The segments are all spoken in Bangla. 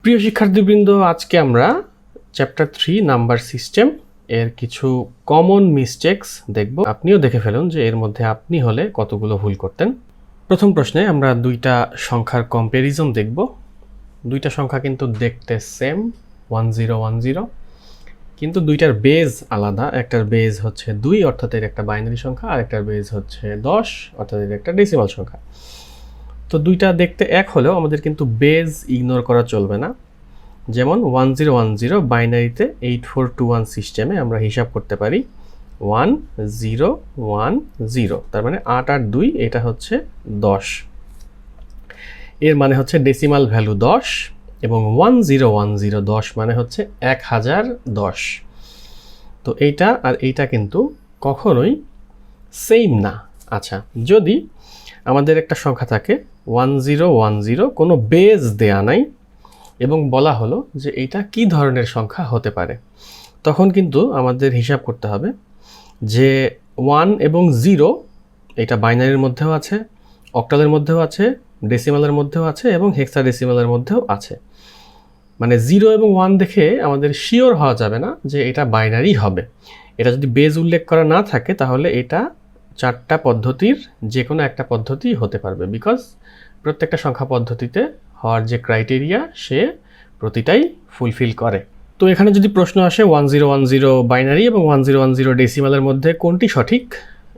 প্রিয় শিক্ষার্থীবৃন্দ, আজকে আমরা চ্যাপ্টার 3 নাম্বার সিস্টেম এর কিছু কমন মিস্টেকস দেখব। আপনিও দেখে ফেলুন যে এর মধ্যে আপনি হলে কতগুলো ভুল করতেন। প্রথম প্রশ্নে আমরা দুইটা সংখ্যার কম্প্যারিজন দেখব। দুইটা সংখ্যা কিন্তু দেখতে সেম 1010, কিন্তু দুইটার বেজ আলাদা। একটার বেজ হচ্ছে 2 অর্থাৎ এর একটা বাইনারি সংখ্যা, আর একটার বেজ হচ্ছে 10 অর্থাৎ এর একটা ডেসিমাল সংখ্যা। তো দুইটা দেখতে এক হলেও আমাদের কিন্তু বেজ ইগনোর করা চলবে না। যেমন 1010 বাইনারিতে 8421 সিস্টেমে আমরা হিসাব করতে পারি 1010, তার মানে 8 আর 2 এটা হচ্ছে 10। এর মানে হচ্ছে ডেসিমাল ভ্যালু 10 এবং 1010 10 মানে হচ্ছে 1010। তো এইটা আর এইটা কিন্তু কখনোই সেম না। আচ্ছা, যদি আমাদের একটা সংখ্যা থাকে 1010, কোনো বেজ দেয়া নাই এবং বলা হলো যে এটা কি ধরনের সংখ্যা হতে পারে, তখন কিন্তু আমাদের হিসাব করতে হবে যে 1 এবং 0 এটা বাইনারির মধ্যেও আছে, অক্টালের মধ্যেও আছে, ডেসিমালের মধ্যেও আছে এবং হেক্সাডেসিমালের মধ্যেও আছে। মানে 0 এবং 1 দেখে আমাদের শিওর হওয়া যাবে না যে এটা বাইনারি হবে। এটা যদি বেজ উল্লেখ করা না থাকে তাহলে এটা চারটা পদ্ধতির যে কোনো একটা পদ্ধতি হতে পারবে, বিকজ প্রত্যেকটা সংখ্যা পদ্ধতিতে হওয়ার যে ক্রাইটেরিয়া সে প্রতিটাই ফুলফিল করে। তো এখানে যদি প্রশ্ন আসে 1010 বাইনারি এবং 1010 ডেসিমালের মধ্যে কোনটি সঠিক,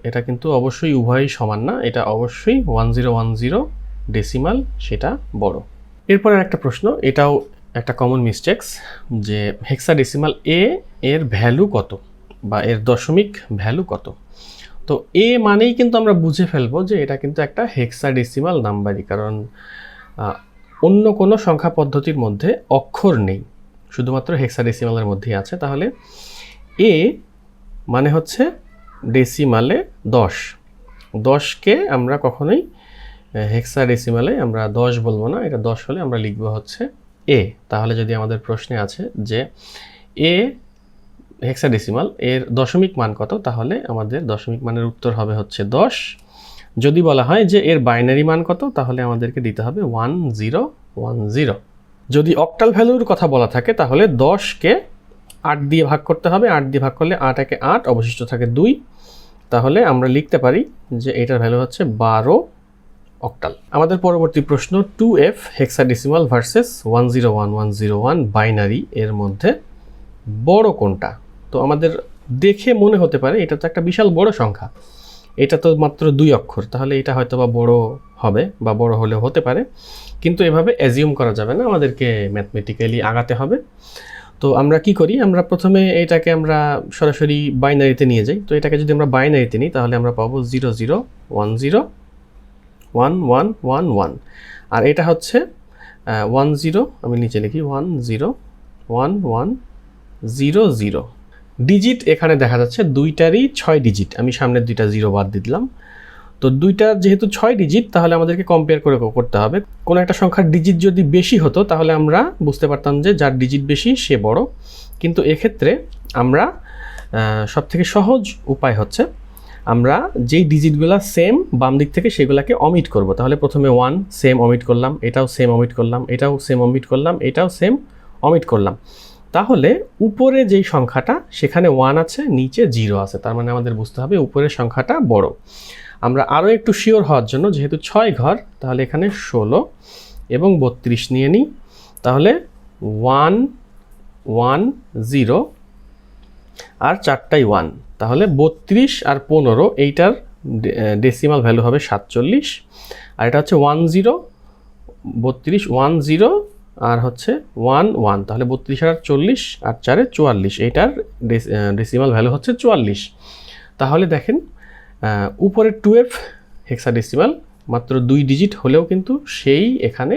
এটা কিন্তু অবশ্যই উভয়ই সমান না। এটা অবশ্যই 1010 ডেসিমাল সেটা বড়। এরপর একটা প্রশ্ন, এটাও একটা কমন মিস্টেকস, যে হেক্সাডেসিমাল এর ভ্যালু কত বা এর দশমিক ভ্যালু কত। তো এ মানেই কিন্তু আমরা বুঝে ফেলবো যে এটা কিন্তু একটা হেক্সাডেসিমাল নাম্বারই, কারণ অন্য কোনো সংখ্যা পদ্ধতির মধ্যে অক্ষর নেই, শুধুমাত্র হেক্সাডেসিমালের মধ্যেই আছে। তাহলে এ মানে হচ্ছে ডেসিমালে 10। 10কে আমরা কখনোই হেক্সাডেসিমালে আমরা 10 বলবো না, এটা 10 হলে আমরা লিখবো হচ্ছে এ। তাহলে যদি আমাদের প্রশ্নে আছে যে এ হেক্সাডেসিমাল এর দশমিক মান কত, তাহলে আমাদের দশমিক মানের উত্তর হবে হচ্ছে 10। যদি বলা হয় যে এর বাইনারি মান কত, তাহলে আমাদেরকে দিতে হবে 1010। যদি অক্টাল ভ্যালুর কথা বলা থাকে তাহলে 10কে 8 দিয়ে ভাগ করতে হবে। 8 দিয়ে ভাগ করলে 8 একে 8, অবশিষ্ট থাকে 2। তাহলে আমরা লিখতে পারি যে এটার ভ্যালু হচ্ছে 12 অক্টাল। আমাদের পরবর্তী প্রশ্ন, 2f হেক্সাডেসিমাল ভার্সেস 101101 বাইনারি এর মধ্যে বড় কোনটা। তো আমাদের দেখে মনে হতে পারে এটা তো একটা বিশাল বড় সংখ্যা, এটা তো মাত্র 2 অক্ষর, তাহলে এটা হয়তো বা বড় হবে বা বড় হলেও হতে পারে, কিন্তু এভাবে অ্যাজিউম করা যাবে না, আমাদেরকে ম্যাথমেটিক্যালি আগাতে হবে। তো আমরা কি করি, আমরা প্রথমে এটাকে আমরা সরাসরি বাইনারিতে নিয়ে যাই। তো এটাকে যদি আমরা বাইনারিতে নিই তাহলে আমরা পাবো 00101111, আর এটা হচ্ছে 10, আমি নিচে লিখি 101100। ডিজিট এখানে দেখা যাচ্ছে দুইটারই 6 ডিজিট, আমি সামনের দুইটা 0 বাদ দিয়ে দিলাম। তো দুইটার যেহেতু 6 ডিজিট, তাহলে আমাদেরকে কম্পেয়ার করে করতে হবে। কোনো একটা সংখ্যার ডিজিট যদি বেশি হতো তাহলে আমরা বুঝতে পারতাম যে যার ডিজিট বেশি সে বড়, কিন্তু এক্ষেত্রে আমরা সবথেকে সহজ উপায় হচ্ছে আমরা যেই ডিজিটগুলো সেম বাম দিক থেকে সেগুলোকে অমিট করব। তাহলে প্রথমে 1 সেম অমিট করলাম, এটাও সেম অমিট করলাম, এটাও সেম অমিট করলাম, এটাও সেম অমিট করলাম। তাহলে উপরে যেই সংখ্যাটা সেখানে 1 আছে, নিচে 0 আছে, তার মানে আমাদের বুঝতে হবে উপরের সংখ্যাটা বড়। আমরা আরও একটু শিওর হওয়ার জন্য, যেহেতু 6 ঘর, তাহলে এখানে 16 এবং 32 নিয়ে নিই। তাহলে 110 আর 4টাই 1, তাহলে 32 আর 15, এইটার ডেসিমাল ভ্যালু হবে 47। আর এটা হচ্ছে 10 32 10 আর হচ্ছে 11, তাহলে 32 আর 40 আর 4 44, এইটার ডেসিমাল ভ্যালু হচ্ছে 44। তাহলে দেখেন উপরে 2f হেক্সাডেসিমাল মাত্র 2 ডিজিট হলেও কিন্তু সেই এখানে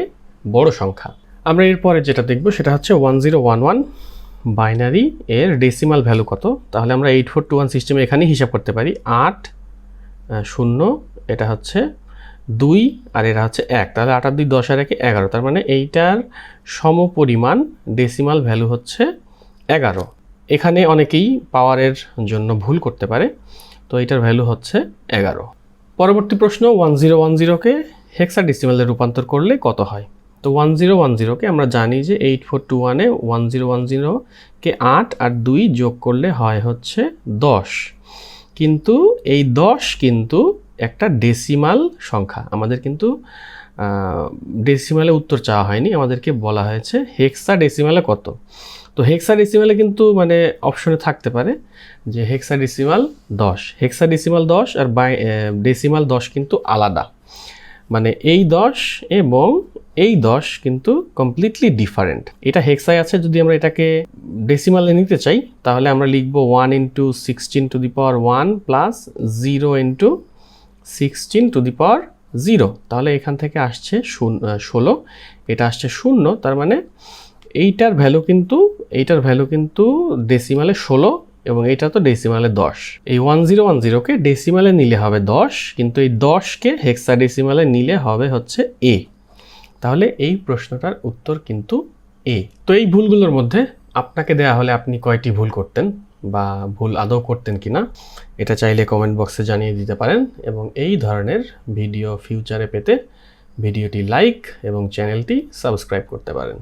বড় সংখ্যা। আমরা এরপরে যেটা দেখব সেটা হচ্ছে 1011 বাইনারি এর ডেসিমাল ভ্যালু কত। তাহলে আমরা 8421 সিস্টেমে এখানেই হিসাব করতে পারি 8 0, এটা হচ্ছে 2 আর এটা হচ্ছে 1, তাহলে 8 আর 2 10 আর 1 11, তার মানে এইটার সমপরিমাণ ডেসিমাল ভ্যালু হচ্ছে 11। এখানে অনেকেই পাওয়ারের জন্য ভুল করতে পারে, তো এটার ভ্যালু হচ্ছে 11। পরবর্তী প্রশ্ন, 1010কে হেক্সাডেসিমালে রূপান্তর করলে কত হয়। তো 1010কে আমরা জানি যে 8421-এ 1010কে 8 আর 2 যোগ করলে হয় হচ্ছে 10, কিন্তু এই 10 কিন্তু একটা ডেসিমাল সংখ্যা, আমাদের কিন্তু ডেসিমালে উত্তর চাওয়া হয়নি, আমাদেরকে বলা হয়েছে হেক্সাডেসিমালে কত। তো হেক্সাডেসিমালে কিন্তু মানে অপশনে থাকতে পারে যে হেক্সাডেসিমাল 10, হেক্সাডেসিমাল 10 আর ডেসিমাল 10 কিন্তু আলাদা, মানে এই 10 এবং এই 10 কিন্তু কমপ্লিটলি ডিফারেন্ট। এটা হেক্সায় আছে, যদি আমরা এটাকে ডেসিমালে নিতে চাই তাহলে আমরা লিখব 1 × 16⁻1 প্লাস 0 × 16⁻0, তাহলে এখান থেকে আসছে 16, এটা আসছে 0, তার মানে এইটার ভ্যালু কিন্তু ডেসিমালে 16 এবং এইটা তো ডেসিমালে 10। এই 1010কে ডেসিমালে নিলে হবে 10, কিন্তু এই 10কে হেক্সাডেসিমালে নিলে হবে হচ্ছে A, তাহলে এই প্রশ্নটার উত্তর কিন্তু A। তো এই ভুলগুলোর মধ্যে আপনাকে দেয়া হলে আপনি কয়টি ভুল করতেন বা ভুল আদৌ করতেন কিনা এটা চাইলে কমেন্ট বক্সে জানিয়ে দিতে পারেন, এবং এই ধরনের ভিডিও ফিউচারে পেতে ভিডিওটি লাইক এবং চ্যানেলটি সাবস্ক্রাইব করতে পারেন।